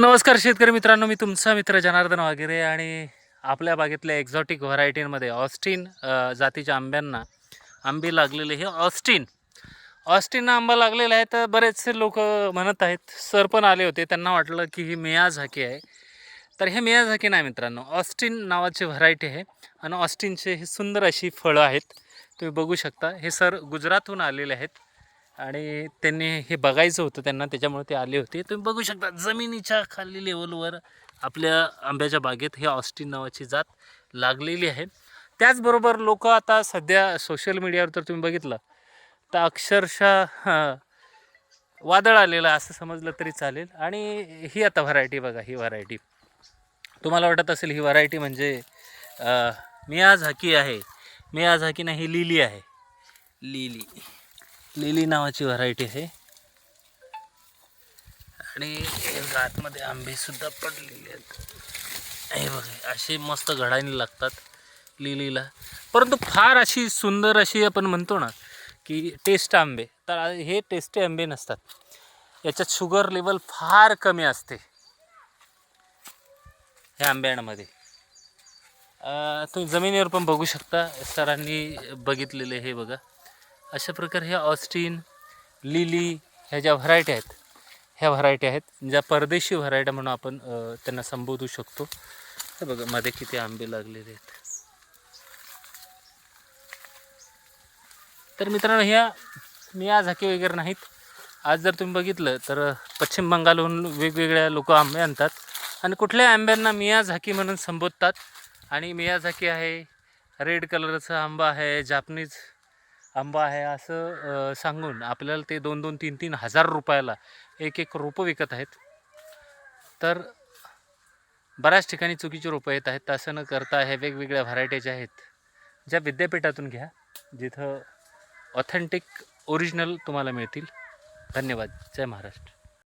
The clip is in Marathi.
नमस्कार शेतकरी मित्रांनो, मी तुमचा मित्र जनार्दन वागिरे आणि आपल्या बागेतल्या एक्झॉटिक व्हरायटींमध्ये ऑस्टिन जातीच्या आंब्यांना आंबे लागलेले. हे ऑस्टिन ऑस्टिन आंबा लागलेला आहे. तर बरेचसे लोक म्हणत आहेत, सर पण आले होते, त्यांना वाटलं की ही मियाझाकी आहे. तर हे मियाझाकी नाही मित्रांनो, ऑस्टिन नावाची व्हरायटी आहे. आणि ऑस्टिनचे हे सुंदर अशी फळं आहेत, तुम्ही बघू शकता. हे सर गुजरातहून आलेले आहेत आणि त्यांनी हे बघायचं होतं त्यांना, त्याच्यामुळे ते आले होते. तुम्ही बघू शकता जमिनीच्या खाली लेवलवर आपल्या आंब्याच्या बागेत हे ऑस्टिन नावाची जात लागलेली आहे. त्याचबरोबर लोक आता सध्या सोशल मीडियावर तर तुम्ही बघितलं तर अक्षरशः वादळ आलेलं असं समजलं तरी चालेल. आणि ही आता व्हरायटी बघा, ही व्हरायटी तुम्हाला वाटत असेल ही व्हरायटी म्हणजे मियाझाकी आहे. मियाझाकी नाही, ही लिली आहे. लिली लिली नावाची व्हरायटी आहे. आणि आतमध्ये आंबे सुद्धा पडलेले आहेत. हे बघा, असे मस्त घडायला लागतात लिलीला. परंतु फार अशी सुंदर अशी आपण म्हणतो ना की टेस्ट आंबे, तर हे टेस्टी आंबे नसतात. याच्यात शुगर लेवल फार कमी असते ह्या आंब्यांमध्ये. तुम्ही जमिनीवर पण बघू शकता, सरांनी बघितलेले. हे बघा, अशा प्रकारे ह्या ऑस्टिन, लिली ह्या ज्या व्हरायटी आहेत, ह्या व्हरायटी आहेत ज्या परदेशी व्हरायटी म्हणून आपण त्यांना संबोधू शकतो. हे बघा मध्ये किती आंबे लागलेले आहेत. तर मित्रांनो, ह्या मियाझाकी वगैरे नाहीत. आज जर तुम्ही बघितलं तर पश्चिम बंगालहून वेगवेगळ्या लोक आंबे आणतात आणि कुठल्या आंब्यांना मियाझाकी म्हणून संबोधतात. आणि मियाझाकी आहे, रेड कलरचा आंबा आहे, जापनीज आंबा आहे असं सांगून आपल्याला ते 2-2, 3-3 हजार रुपयाला एक रोपं विकत आहेत. तर बऱ्याच ठिकाणी चुकीची रोपं येत आहेत. तसं न करता हे वेगवेगळ्या व्हरायटीज आहेत ज्या विद्यापीठातून घ्या, जिथं ऑथेंटिक ओरिजिनल तुम्हाला मिळतील. धन्यवाद. जय महाराष्ट्र.